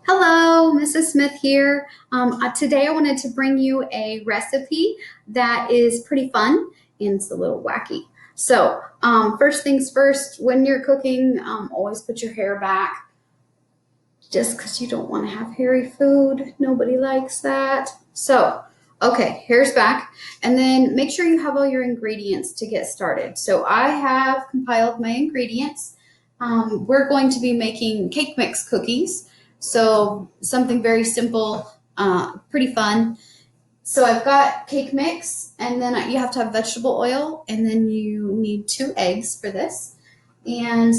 Hello, Mrs. Smith here. Today I wanted to bring you a recipe that is pretty fun and it's a little wacky. First things first, when you're cooking, always put your hair back just because you don't want to have hairy food. Nobody likes that. Okay, hair's back. And then make sure you have all your ingredients to get started. So I have compiled my ingredients. We're going to be making cake mix cookies. So something very simple, pretty fun. So I've got cake mix, and then you have to have vegetable oil, and then you need 2 eggs for this. And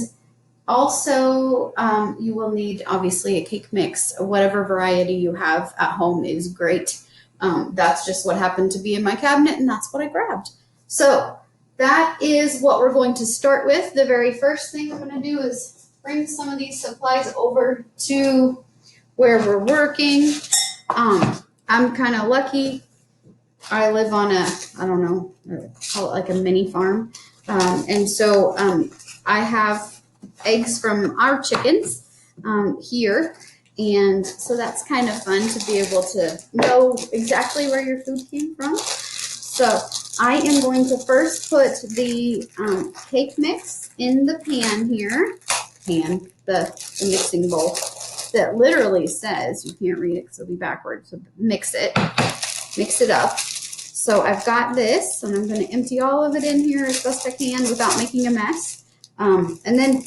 also, you will need obviously a cake mix. Whatever variety you have at home is great. That's just what happened to be in my cabinet, and that's what I grabbed. So that is what we're going to start with. The very first thing I'm going to do is bring some of these supplies over to where we're working. I'm kind of lucky. I live on I don't know, call it like a mini farm. I have eggs from our chickens here. And so that's kind of fun to be able to know exactly where your food came from. So I am going to first put the cake mix in the pan here. The mixing bowl that literally says, you can't read it because it'll be backwards, so mix it up. So I've got this, and I'm going to empty all of it in here as best I can without making a mess. And then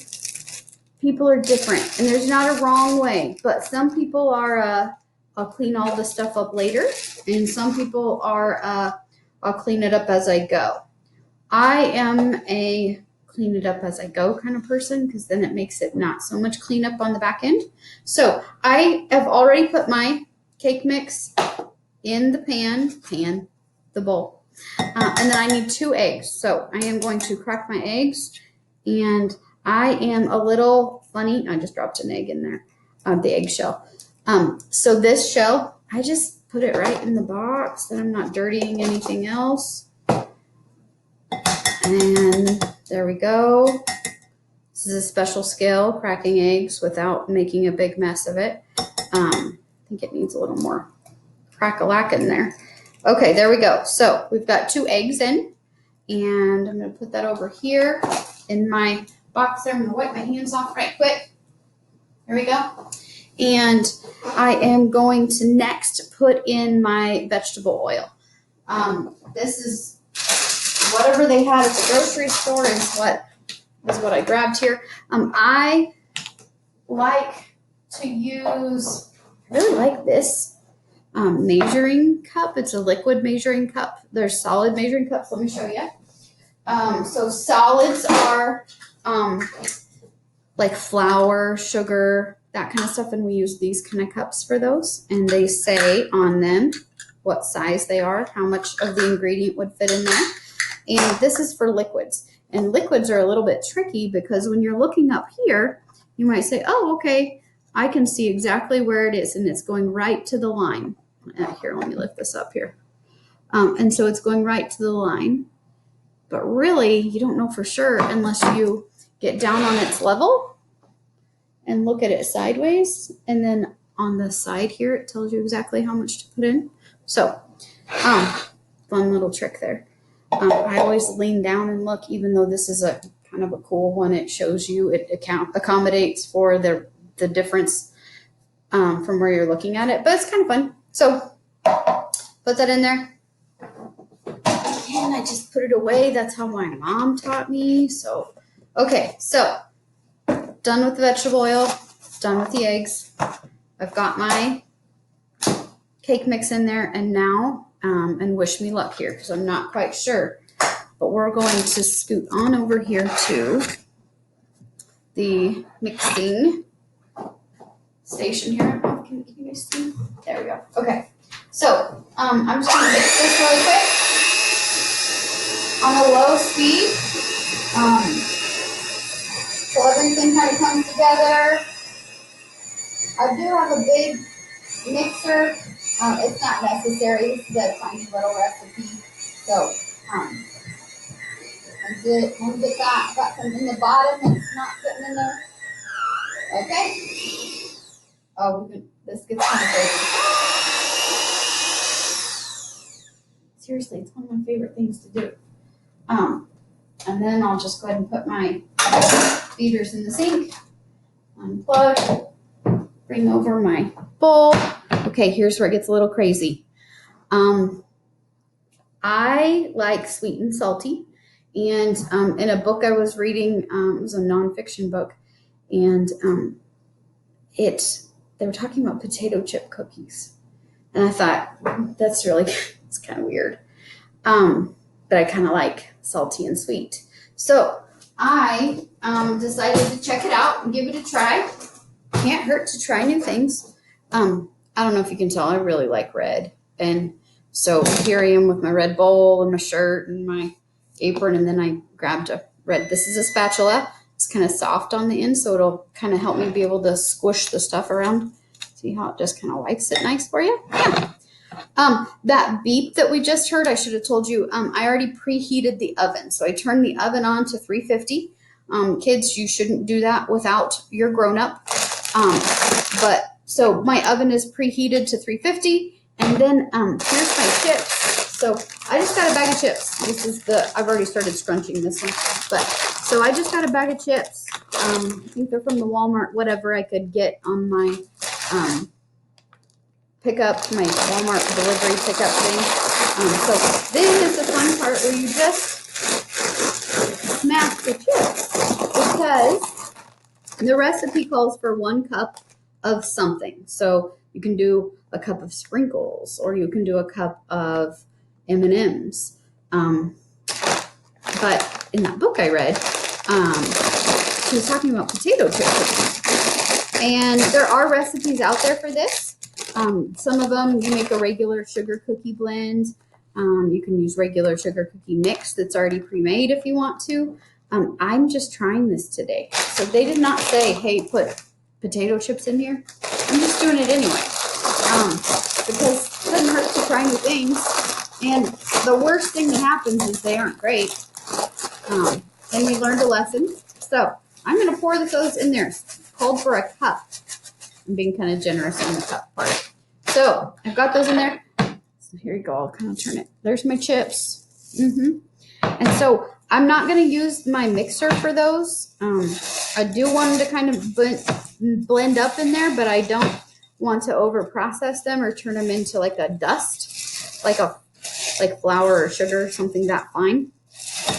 people are different, and there's not a wrong way, but some people are, I'll clean all the stuff up later, and some people are, I'll clean it up as I go. I am a clean it up as I go kind of person, because then it makes it not so much cleanup on the back end. So I have already put my cake mix in the the bowl. And then I need 2 eggs. So I am going to crack my eggs, and I am a little funny. I just dropped an egg in there, the eggshell. So this shell, I just put it right in the box, that I'm not dirtying anything else. And there we go. This is a special skill, cracking eggs without making a big mess of it. I think it needs a little more crack-a-lack in there. Okay, there we go. So we've got 2 eggs in, and I'm going to put that over here in my box there. I'm going to wipe my hands off right quick. There we go. And I am going to next put in my vegetable oil. This is whatever they had at the grocery store is what I grabbed here. I like to use, I really like this measuring cup. It's a liquid measuring cup. There's solid measuring cups. Let me show you. So solids are like flour, sugar, that kind of stuff, and we use these kind of cups for those. And they say on them what size they are, how much of the ingredient would fit in there. And this is for liquids. And liquids are a little bit tricky because when you're looking up here, you might say, oh, okay, I can see exactly where it is, and it's going right to the line. Here, let me lift this up here. And so it's going right to the line. But really, you don't know for sure unless you get down on its level and look at it sideways. And then on the side here, it tells you exactly how much to put in. So, fun little trick there. I always lean down and look, even though this is a kind of a cool one. It shows you, it accommodates for the difference from where you're looking at it. But it's kind of fun. So put that in there. And I just put it away. That's how my mom taught me. So, okay. So done with the vegetable oil, done with the eggs. I've got my cake mix in there, and now, and wish me luck here because I'm not quite sure, but we're going to scoot on over here to the mixing station here. Can you guys see? There we go. Okay. So I'm just going to mix this really quick on a low speed. So everything kind of comes together. I do have a big mixer. It's not necessary. This is a tiny little recipe. So I'm going to get that. Got some in the bottom that's not fitting in there. Okay. Oh, this gets kind of crazy. Seriously, it's one of my favorite things to do. And then I'll just go ahead and put my beaters in the sink, unplug, bring over my bowl. Okay, here's where it gets a little crazy. I like sweet and salty. And in a book I was reading, it was a nonfiction book, and they were talking about potato chip cookies. And I thought, that's really, it's kind of weird. But I kind of like salty and sweet. So I decided to check it out and give it a try. Can't hurt to try new things. I don't know if you can tell, I really like red. And so here I am with my red bowl and my shirt and my apron, and then I grabbed a red. This is a spatula. It's kind of soft on the end, so it'll kind of help me be able to squish the stuff around. See how it just kind of wipes it nice for you? Yeah. That beep that we just heard, I should have told you, I already preheated the oven. So I turned the oven on to 350. Kids, you shouldn't do that without your grown-up. But so my oven is preheated to 350. And then here's my chips. So I just got a bag of chips. This is I've already started scrunching this one. But so I just got a bag of chips. I think they're from the Walmart, whatever I could get on my pickup, my Walmart delivery pickup thing. So this is the fun part where you just smash the chips, because the recipe calls for 1 cup of something. So you can do a cup of sprinkles, or you can do a cup of M&Ms. But in that book I read, she was talking about potato chips. And there are recipes out there for this. Some of them, you make a regular sugar cookie blend. You can use regular sugar cookie mix that's already pre-made if you want to. I'm just trying this today. So they did not say, hey, put potato chips in here. I'm just doing it anyway. Because it doesn't hurt to try new things. And the worst thing that happens is they aren't great. And we learned a lesson. So I'm going to pour those in there. It's called for a cup. I'm being kind of generous on the cup part. So I've got those in there. So here you go. I'll kind of turn it. There's my chips. And so I'm not going to use my mixer for those. I do want them to kind of blend up in there, but I don't want to over process them or turn them into like a dust, like flour or sugar or something that fine.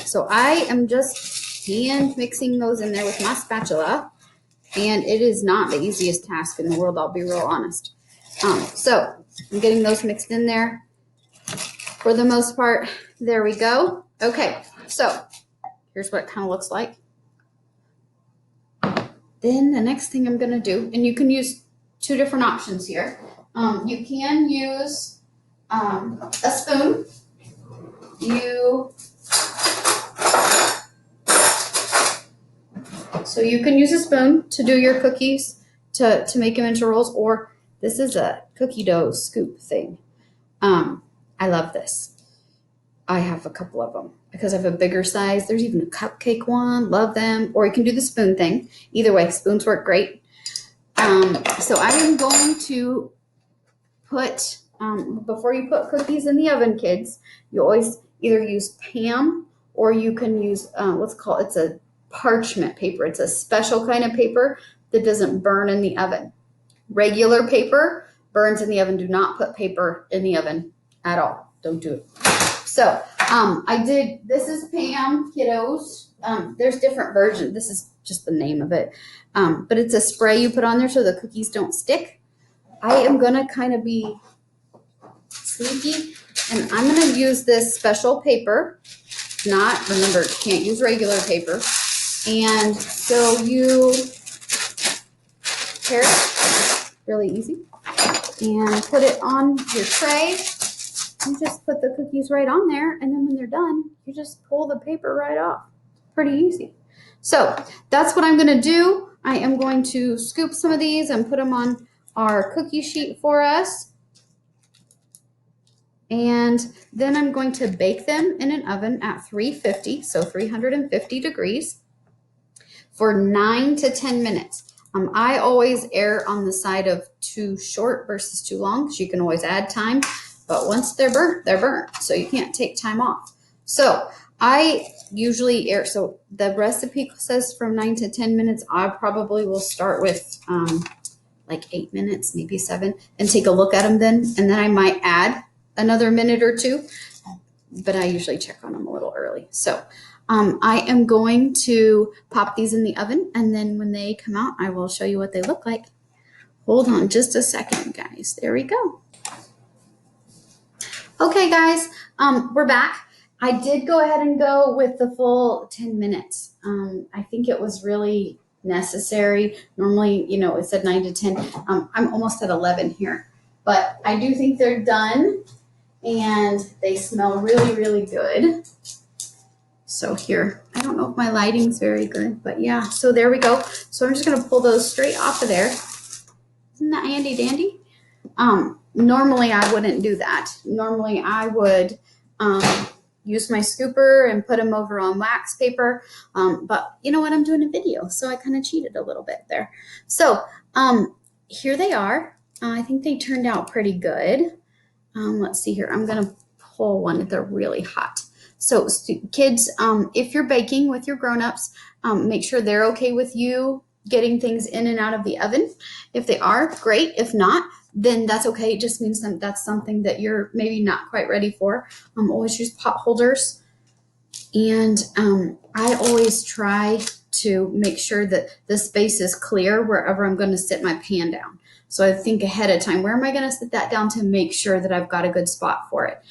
So I am just hand mixing those in there with my spatula. And it is not the easiest task in the world, I'll be real honest. So I'm getting those mixed in there for the most part. There we go. Okay, so here's what it kind of looks like. Then the next thing I'm going to do, and you can use 2 different options here. You can use a spoon. So you can use a spoon to do your cookies, to make them into rolls, or this is a cookie dough scoop thing. I love this. I have a couple of them because I have a bigger size. There's even a cupcake one. Love them. Or you can do the spoon thing. Either way, spoons work great. So I am going to put, before you put cookies in the oven, kids, you always either use Pam, or you can use it's a parchment paper. It's a special kind of paper that doesn't burn in the oven. Regular paper burns in the oven. Do not put paper in the oven at all. Don't do it. So this is Pam, kiddos. There's different versions. This is just the name of it. But it's a spray you put on there so the cookies don't stick. I am going to kind of be sneaky, and I'm going to use this special paper. Remember, you can't use regular paper. And so you tear it really easy and put it on your tray. You just put the cookies right on there, and then when they're done, you just pull the paper right off. Pretty easy. So that's what I'm going to do. I am going to scoop some of these and put them on our cookie sheet for us. And then I'm going to bake them in an oven at 350, so 350 degrees, for 9 to 10 minutes. I always err on the side of too short versus too long, because you can always add time. But once they're burnt, they're burnt. So you can't take time off. So I usually err. So the recipe says from 9 to 10 minutes. I probably will start with like 8 minutes, maybe 7, and take a look at them then. And then I might add another minute or two. But I usually check on them a little early. So I am going to pop these in the oven, and then when they come out, I will show you what they look like. Hold on just a second, guys. There we go. Okay, guys, we're back. I did go ahead and go with the full 10 minutes. I think it was really necessary. Normally, you know, it said 9 to 10. I'm almost at 11 here, but I do think they're done, and they smell really, really good. So here, I don't know if my lighting's very good, but yeah, so there we go. So I'm just gonna pull those straight off of there. Isn't that handy dandy? Normally I wouldn't do that. Normally I would use my scooper and put them over on wax paper. But you know what, I'm doing a video, so I kind of cheated a little bit there. So here they are. I think they turned out pretty good. Let's see here. I'm gonna pull one. They're really hot. So kids, if you're baking with your grown-ups, make sure they're okay with you getting things in and out of the oven. If they are, great. If not, then that's okay. It just means that that's something that you're maybe not quite ready for. Always use pot holders. And I always try to make sure that the space is clear wherever I'm going to sit my pan down. So I think ahead of time, where am I going to sit that down to make sure that I've got a good spot for it?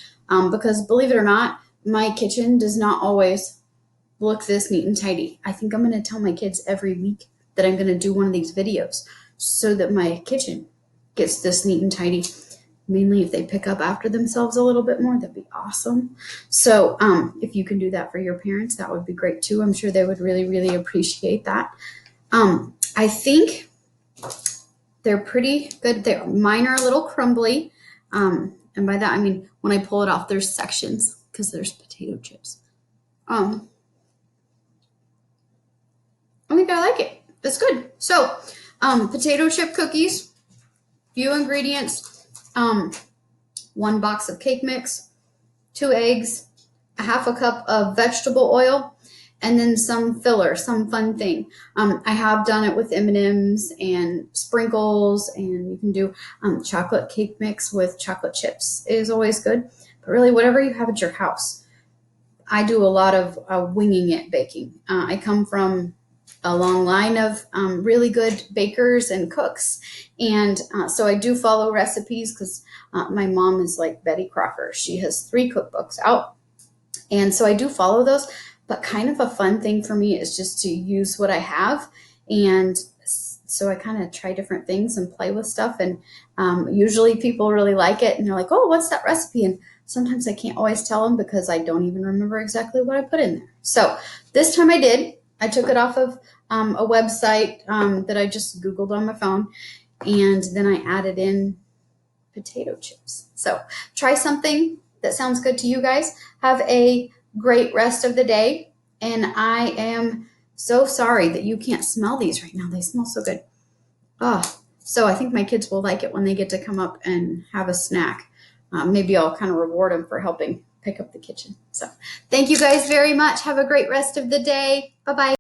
Because believe it or not, my kitchen does not always look this neat and tidy. I think I'm going to tell my kids every week that I'm going to do one of these videos so that my kitchen gets this neat and tidy. Mainly if they pick up after themselves a little bit more, that'd be awesome. So if you can do that for your parents, that would be great too. I'm sure they would really, really appreciate that. I think they're pretty good. Mine are a little crumbly. And by that, I mean, when I pull it off, there's sections because there's potato chips. I think I like it. That's good. So potato chip cookies, few ingredients. 1 box of cake mix, 2 eggs, a half a cup of vegetable oil, and then some filler, some fun thing. I have done it with M&Ms and sprinkles, and you can do chocolate cake mix with chocolate chips. It is always good, but really whatever you have at your house. I do a lot of winging it baking. I come from a long line of really good bakers and cooks. And so I do follow recipes because my mom is like Betty Crocker. She has 3 cookbooks out. And so I do follow those. But kind of a fun thing for me is just to use what I have. And so I kind of try different things and play with stuff. And usually people really like it. And they're like, oh, what's that recipe? And sometimes I can't always tell them because I don't even remember exactly what I put in there. So this time I did. I took it off of a website that I just Googled on my phone, and then I added in potato chips. So try something that sounds good to you guys. Have a great rest of the day, and I am so sorry that you can't smell these right now. They smell so good. So I think my kids will like it when they get to come up and have a snack. Maybe I'll kind of reward them for helping pick up the kitchen. So thank you guys very much. Have a great rest of the day. Bye-bye.